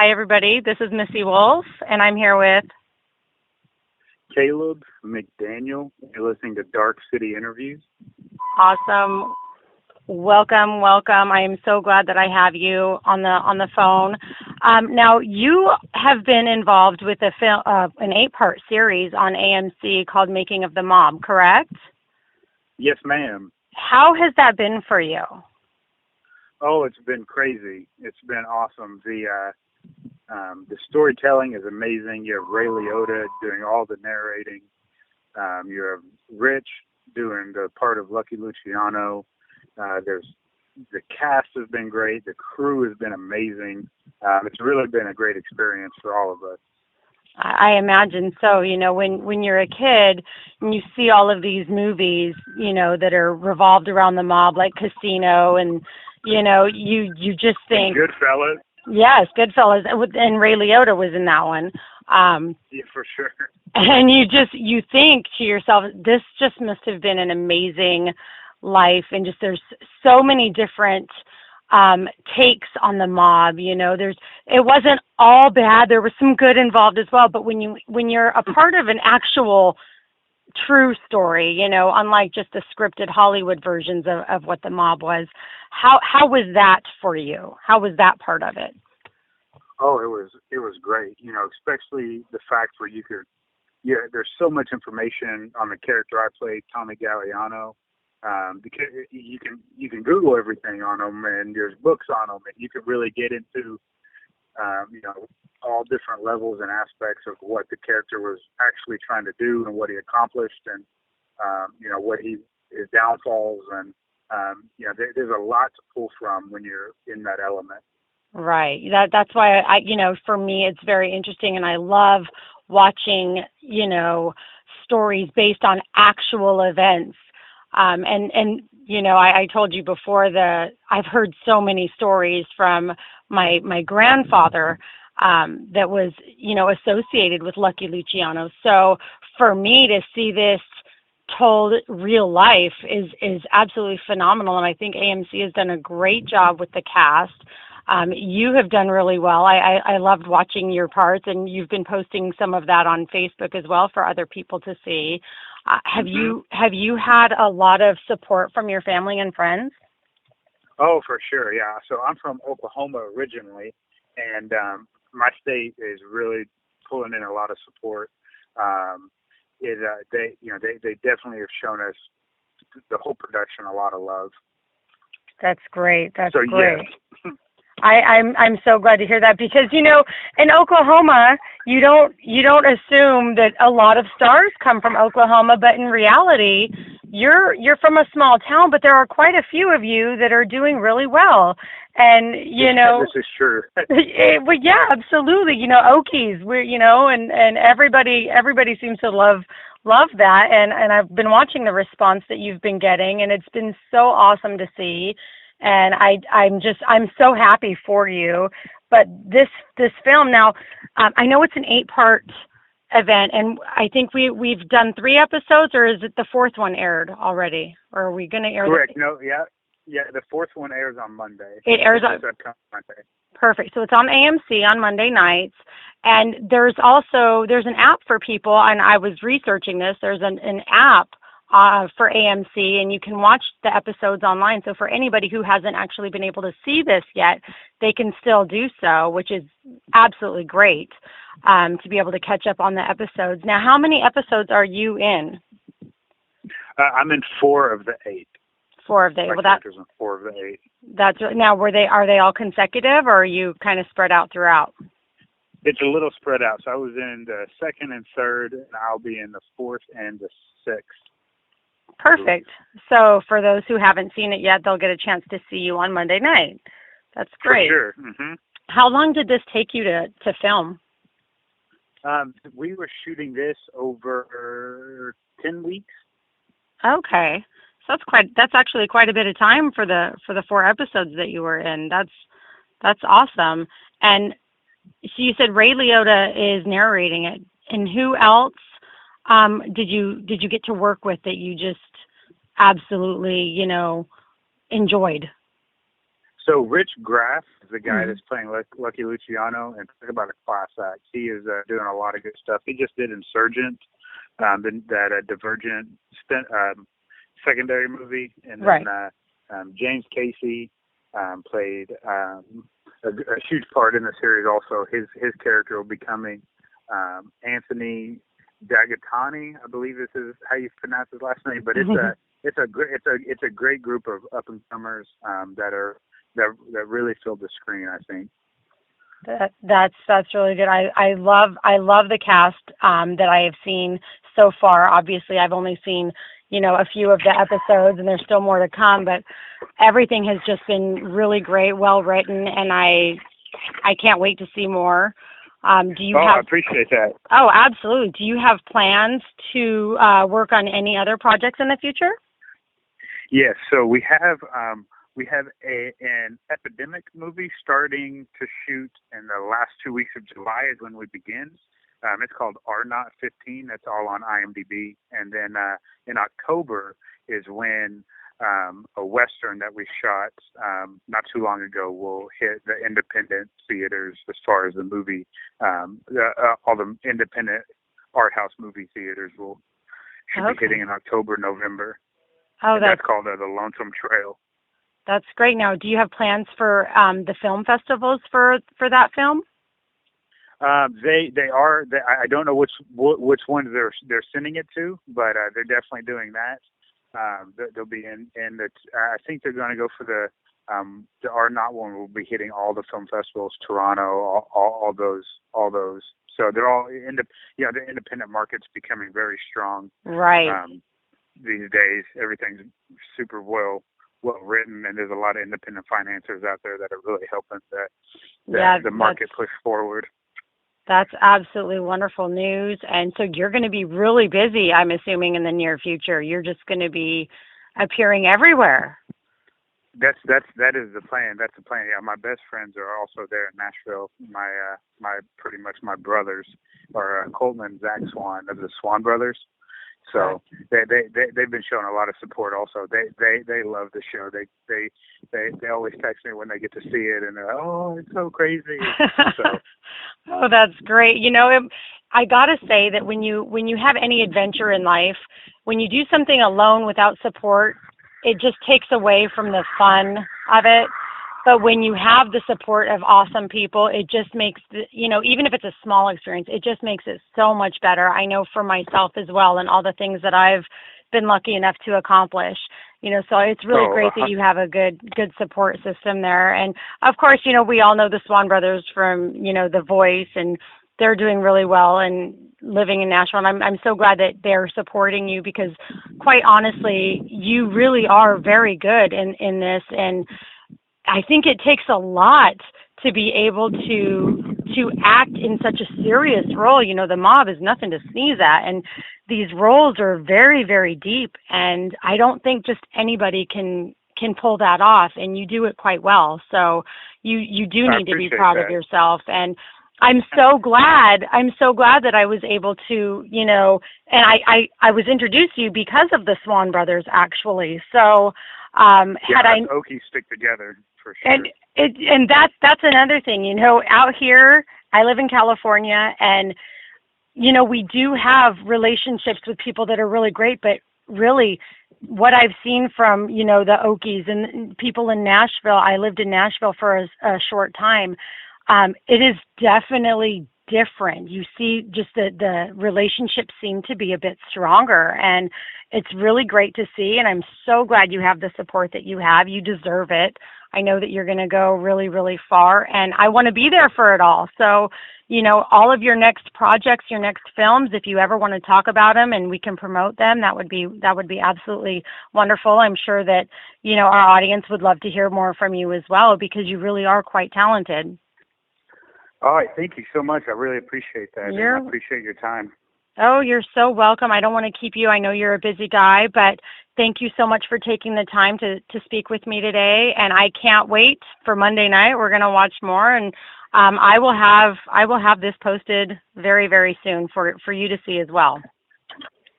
Hi, everybody. This is Missy Wolf, and I'm here with. Caleb McDaniel. You're listening to Dark City Interviews. Awesome. Welcome, welcome. I am so glad that I have you on the phone. Now, you have been involved with an 8-part series on AMC called Making of the Mob, correct? Yes, ma'am. How has that been for you? Oh, it's been crazy. It's been awesome. The storytelling is amazing. You have Ray Liotta doing all the narrating. You have Rich doing the part of Lucky Luciano. There's the cast has been great. The crew has been amazing. It's really been a great experience for all of us. I imagine so. You know, when you're a kid and you see all of these movies, you know, that are revolved around the mob, like Casino, and you know, you just think Goodfellas. Yes, Goodfellas, and Ray Liotta was in that one. Yeah, for sure. And you think to yourself, this just must have been an amazing life, and just there's so many different takes on the mob. You know, it wasn't all bad. There was some good involved as well. But when you're a part of an actual true story, you know, unlike just the scripted Hollywood versions of what the mob was, how was that for you? How was that part of it? Oh, it was great. You know, especially the fact where there's so much information on the character I played, Tommy Galliano. Because you can Google everything on them, and there's books on them, and you can really get into you know, all different levels and aspects of what the character was actually trying to do and what he accomplished, and you know, what his downfalls, and you know, there's a lot to pull from when you're in that element. Right. That's why you know, for me, it's very interesting, and I love watching, you know, stories based on actual events. And you know, I told you before that I've heard so many stories from my grandfather that was, you know, associated with Lucky Luciano. So for me to see this told real life is absolutely phenomenal, and I think AMC has done a great job with the cast. You have done really well. I loved watching your parts, and you've been posting some of that on Facebook as well for other people to see. Have you had a lot of support from your family and friends? Oh, for sure, yeah. So I'm from Oklahoma originally, and my state is really pulling in a lot of support. They definitely have shown us the whole production a lot of love. That's great. That's so, great. Yes. I'm so glad to hear that, because you know, in Oklahoma you don't assume that a lot of stars come from Oklahoma, but in reality you're from a small town, but there are quite a few of you that are doing really well. And you know, this is true. Well, yeah, absolutely. You know, Okies, we're, you know, and everybody seems to love that, and I've been watching the response that you've been getting, and it's been so awesome to see. And I'm so happy for you. But this film now, I know it's an 8-part event, and I think we've done 3 episodes, or is it the 4th one aired already, or are we going to air? Correct. No, yeah. The 4th one airs on Monday. It airs on Monday. Perfect. So it's on AMC on Monday nights, and there's an app for people, and I was researching this. There's an app for AMC, and you can watch the episodes online. So for anybody who hasn't actually been able to see this yet, they can still do so, which is absolutely great, to be able to catch up on the episodes. Now, how many episodes are you in? I'm in 4 of the 8. 4 of the 8. Well, characters in 4 of the 8. That's now. Are they all consecutive, or are you kind of spread out throughout? It's a little spread out. So I was in the 2nd and 3rd, and I'll be in the 4th and the 6th. Perfect. So for those who haven't seen it yet, they'll get a chance to see you on Monday night. That's great. For sure. Mm-hmm. How long did this take you to film? We were shooting this over 10 weeks. Okay. So that's actually quite a bit of time for the 4 episodes that you were in. That's awesome. And so you said Ray Liotta is narrating it. And who else did you get to work with that you just absolutely, you know, enjoyed? So Rich Graff is the guy Mm-hmm. that's playing Lucky Luciano, and talk about a class act. He is doing a lot of good stuff. He just did Insurgent, that Divergent secondary movie, and then Right. James Casey played a huge part in the series. Also, his character will be coming. Anthony Dagatani, I believe this is how you pronounce his last name, but it's a great group of up and comers that really filled the screen, I think. That's really good. I love the cast that I have seen so far. Obviously, I've only seen a few of the episodes, and there's still more to come. But everything has just been really great, well written, and I can't wait to see more. Do you I have? appreciate that. Oh, absolutely. Do you have plans to work on any other projects in the future? Yes, so we have an epidemic movie starting to shoot in the last 2 weeks of July is when we begin. It's called R Not 15. That's all on IMDb. And then in October is when a Western that we shot not too long ago will hit the independent theaters as far as the movie. All the independent art house movie theaters should be hitting in October, November. Oh, And that's called The Lonesome Trail. that's great. Now, do you have plans for the film festivals for that film? They are. I don't know which ones they're sending it to, but they're definitely doing that. They'll be in the. I think they're going to go for the R Not one. Will be hitting all the film festivals, Toronto, all those. So they're all the independent market's becoming very strong. Right. These days, everything's super well written, and there's a lot of independent financiers out there that are really helping the market push forward. That's absolutely wonderful news. And so you're going to be really busy, I'm assuming, in the near future. You're just going to be appearing everywhere. That is the plan. That's the plan. Yeah, my best friends are also there in Nashville. My pretty much my brothers are Colton and Zach Swan of the Swan Brothers. So they've been showing a lot of support. Also, they love the show. They always text me when they get to see it, and they're like, "Oh, it's so crazy." So. Oh, that's great. I gotta say that when you have any adventure in life, when you do something alone without support, it just takes away from the fun of it. But when you have the support of awesome people, it just makes even if it's a small experience, it just makes it so much better. I know for myself as well, and all the things that I've been lucky enough to accomplish. So it's really great that you have a good support system there. And of course, we all know the Swan Brothers from The Voice, and they're doing really well and living in Nashville. And I'm so glad that they're supporting you, because quite honestly, you really are very good in this. And I think it takes a lot to be able to act in such a serious role. The mob is nothing to sneeze at, and these roles are very, very deep. And I don't think just anybody can pull that off, and you do it quite well. So you do need to be proud of yourself. And I'm so glad that I was able to, and I was introduced to you because of the Swan Brothers, actually. So Okies stick together. For sure. And that's another thing, out here, I live in California, and, we do have relationships with people that are really great, but really what I've seen from, the Okies and people in Nashville, I lived in Nashville for a short time. It is definitely different. You see just the relationships seem to be a bit stronger, and it's really great to see. And I'm so glad you have the support that you have. You deserve it. I know that you're going to go really, really far, and I want to be there for it all. So, all of your next projects, your next films, if you ever want to talk about them and we can promote them, that would be absolutely wonderful. I'm sure that, our audience would love to hear more from you as well, because you really are quite talented. All right. Thank you so much. I really appreciate that. And I appreciate your time. Oh, you're so welcome. I don't want to keep you. I know you're a busy guy, but thank you so much for taking the time to speak with me today. And I can't wait for Monday night. We're going to watch more, and I will have this posted very, very soon for you to see as well.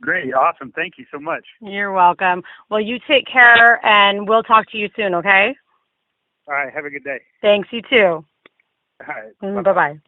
Great. Awesome. Thank you so much. You're welcome. Well, you take care, and we'll talk to you soon, okay? All right. Have a good day. Thanks, you too. All right. Bye Bye-bye. bye.